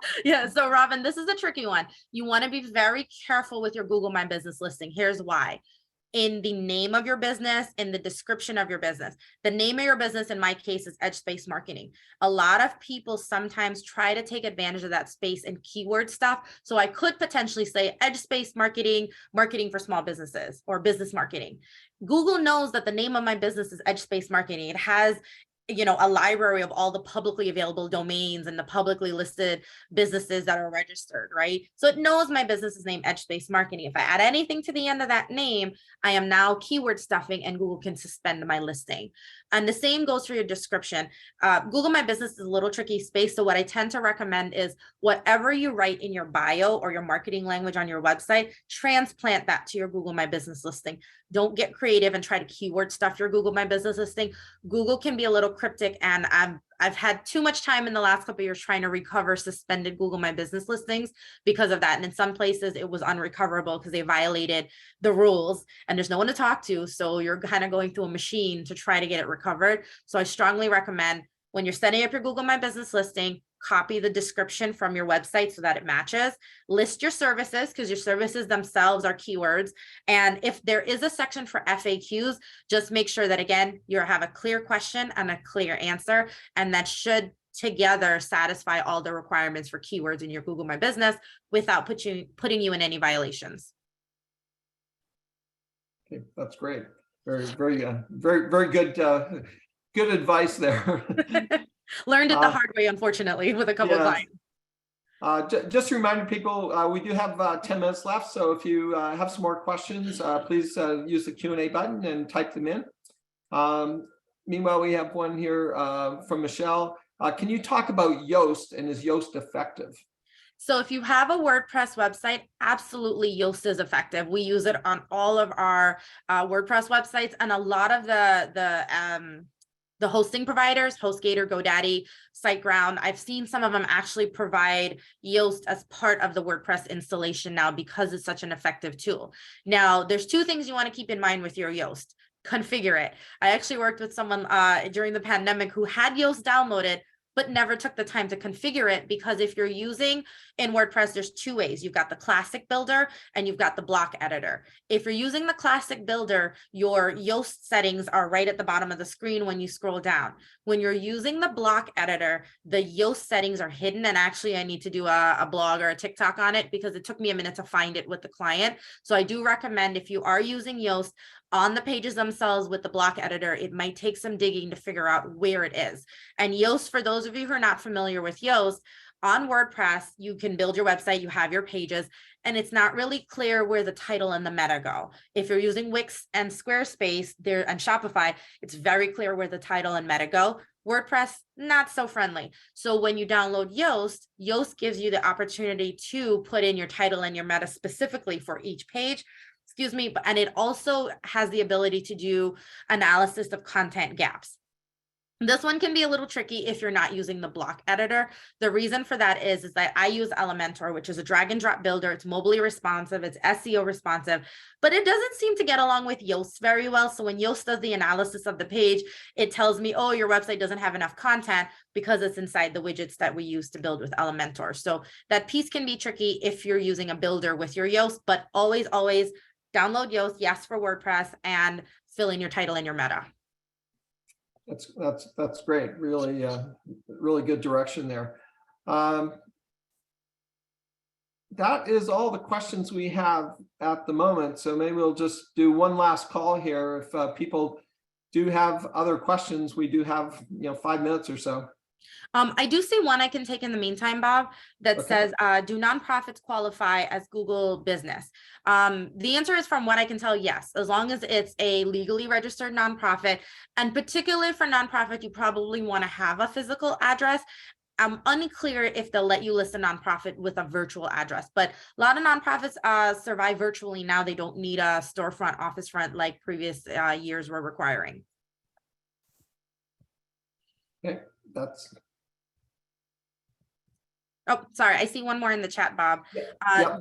So Robin, this is a tricky one. You want to be very careful with your Google My Business listing. Here's why. In the name of your business, in the description of your business. The name of your business, in my case, is EdgeSpace Marketing. A lot of people sometimes try to take advantage of that space and keyword stuff. So I could potentially say EdgeSpace Marketing, marketing for small businesses, or business marketing. Google knows that the name of my business is EdgeSpace Marketing. It has a library of all the publicly available domains and the publicly listed businesses that are registered, right? So it knows my business is named EdgeSpace Marketing. If I add anything to the end of that name, I am now keyword stuffing and Google can suspend my listing. And the same goes for your description. Google My Business is a little tricky space. So what I tend to recommend is whatever you write in your bio or your marketing language on your website, transplant that to your Google My Business listing. Don't get creative and try to keyword stuff your Google My Business listing. Google can be a little cryptic, and I've had too much time in the last couple of years trying to recover suspended Google My Business listings because of that. And in some places it was unrecoverable because they violated the rules and there's no one to talk to. So you're kind of going through a machine to try to get it recovered. So I strongly recommend, when you're setting up your Google My Business listing, copy the description from your website so that it matches. List your services, because your services themselves are keywords. And if there is a section for FAQs, just make sure that, again, you have a clear question and a clear answer, and that should together satisfy all the requirements for keywords in your Google My Business without putting you in any violations. Okay, that's great. Very good. Good advice there. Learned it the hard way, unfortunately, with a couple of clients. Just reminding people, we do have 10 minutes left. So if you have some more questions, please use the Q&A button and type them in. Meanwhile, we have one here from Michelle. Can you talk about Yoast, and is Yoast effective? So if you have a WordPress website, absolutely Yoast is effective. We use it on all of our WordPress websites, and a lot of the hosting providers, HostGator, GoDaddy, SiteGround, I've seen some of them actually provide Yoast as part of the WordPress installation now because it's such an effective tool. Now, there's two things you want to keep in mind with your Yoast. Configure it. I actually worked with someone during the pandemic who had Yoast downloaded, but never took the time to configure it, because if you're using in WordPress, there's two ways. You've got the classic builder and you've got the block editor. If you're using the classic builder, your Yoast settings are right at the bottom of the screen when you scroll down. When you're using the block editor, the Yoast settings are hidden. And actually I need to do a blog or a TikTok on it because it took me a minute to find it with the client. So I do recommend, if you are using Yoast, on the pages themselves with the block editor, it might take some digging to figure out where it is. And Yoast, for those of you who are not familiar with Yoast, on WordPress, you can build your website, you have your pages, and it's not really clear where the title and the meta go. If you're using Wix and Squarespace there and Shopify, it's very clear where the title and meta go. WordPress, not so friendly. So when you download Yoast, Yoast gives you the opportunity to put in your title and your meta specifically for each page. Excuse me, and it also has the ability to do analysis of content gaps. This one can be a little tricky if you're not using the block editor. The reason for that is that I use Elementor, which is a drag and drop builder. It's mobilely responsive, it's SEO responsive, but it doesn't seem to get along with Yoast very well. So when Yoast does the analysis of the page, it tells me, oh, your website doesn't have enough content because it's inside the widgets that we use to build with Elementor. So that piece can be tricky if you're using a builder with your Yoast, but always download Yoast, yes, for WordPress, and fill in your title and your meta. That's great. Really, really good direction there. That is all the questions we have at the moment. So maybe we'll just do one last call here. If people do have other questions, we do have 5 minutes or so. I do see one I can take in the meantime, Bob, that says, do nonprofits qualify as Google business? The answer is, from what I can tell, yes, as long as it's a legally registered nonprofit. And particularly for nonprofit, you probably want to have a physical address. I'm unclear if they'll let you list a nonprofit with a virtual address, but a lot of nonprofits survive virtually now. They don't need a storefront, office front like previous years were requiring. Okay, that's... Oh, sorry. I see one more in the chat, Bob.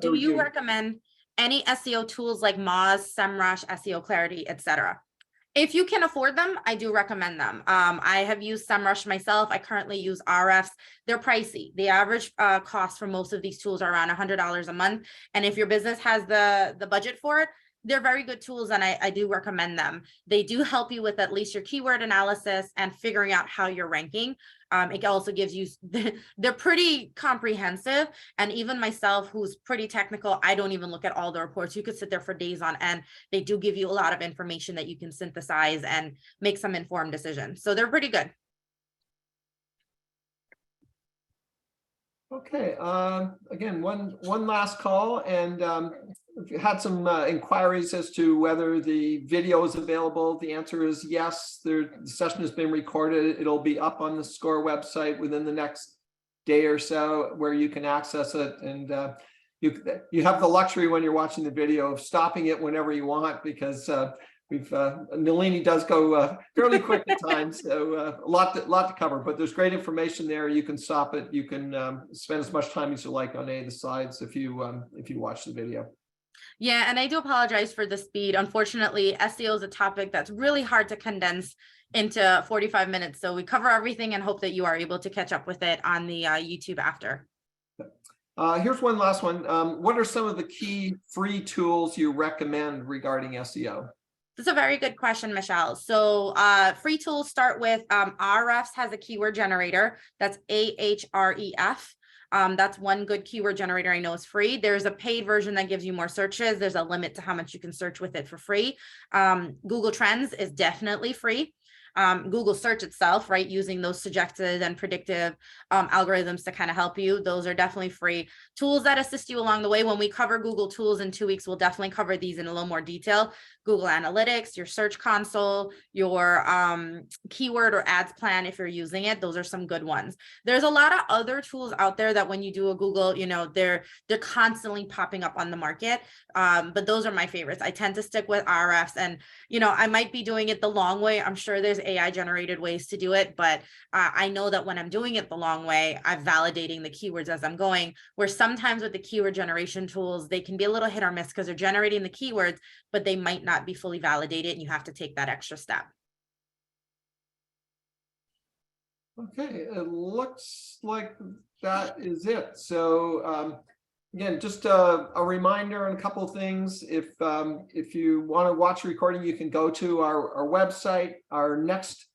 Do you recommend any SEO tools like Moz, SEMrush, SEO Clarity, etc.? If you can afford them, I do recommend them. I have used SEMrush myself. I currently use RFs. They're pricey. The average cost for most of these tools are around $100 a month. And if your business has the budget for it, they're very good tools, and I do recommend them. They do help you with at least your keyword analysis and figuring out how you're ranking. It also gives you, they're pretty comprehensive. And even myself, who's pretty technical, I don't even look at all the reports. You could sit there for days on end. They do give you a lot of information that you can synthesize and make some informed decisions. So they're pretty good. Okay, again, one last call, and if you had some inquiries as to whether the video is available, the answer is yes. The session has been recorded. It'll be up on the SCORE website within the next day or so, where you can access it. And you have the luxury when you're watching the video of stopping it whenever you want, because Nalini does go fairly quick at times, so a lot to cover, but there's great information there. You can stop it. You can spend as much time as you like on any of the slides if you watch the video. Yeah, and I do apologize for the speed. Unfortunately, SEO is a topic that's really hard to condense into 45 minutes. So we cover everything and hope that you are able to catch up with it on the YouTube after. Here's one last one. What are some of the key free tools you recommend regarding SEO? That's a very good question, Michelle. So free tools start with Ahrefs has a keyword generator. That's Ahref. That's one good keyword generator I know is free. There's a paid version that gives you more searches. There's a limit to how much you can search with it for free. Google Trends is definitely free. Google search itself, right, using those suggested and predictive algorithms to kind of help you. Those are definitely free. Tools that assist you along the way. When we cover Google tools in 2 weeks, we'll definitely cover these in a little more detail. Google Analytics, your Search Console, your keyword or ads plan if you're using it. Those are some good ones. There's a lot of other tools out there that when you do a Google, you know, they're constantly popping up on the market. But those are my favorites. I tend to stick with Ahrefs, and you know, I might be doing it the long way. I'm sure there's AI generated ways to do it, but I know that when I'm doing it the long way, I'm validating the keywords as I'm going, where sometimes with the keyword generation tools, they can be a little hit or miss because they're generating the keywords, but they might not be fully validated, and you have to take that extra step. Okay, it looks like that is it. So again, just a reminder on a couple of things. If you want to watch a recording, you can go to our website. Our next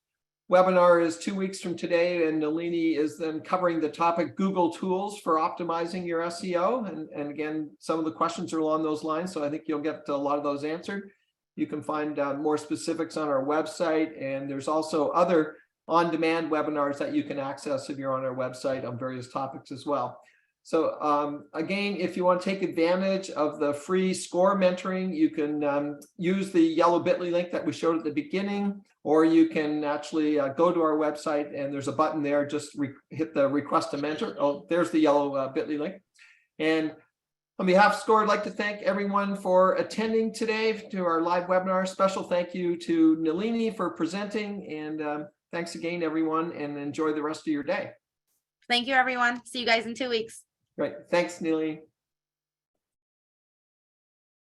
webinar is 2 weeks from today, and Nalini is then covering the topic Google tools for optimizing your SEO. And again, some of the questions are along those lines, so I think you'll get a lot of those answered. You can find more specifics on our website, and there's also other on-demand webinars that you can access if you're on our website on various topics as well. So again, if you want to take advantage of the free score mentoring, you can use the yellow bit.ly link that we showed at the beginning, or you can actually go to our website and there's a button there, just hit the request to mentor. Oh, there's the yellow bit.ly link. And on behalf of SCORE, I'd like to thank everyone for attending today to our live webinar. Special thank you to Nalini for presenting, and thanks again, everyone, and enjoy the rest of your day. Thank you, everyone. See you guys in 2 weeks. Great. Thanks, Nalini.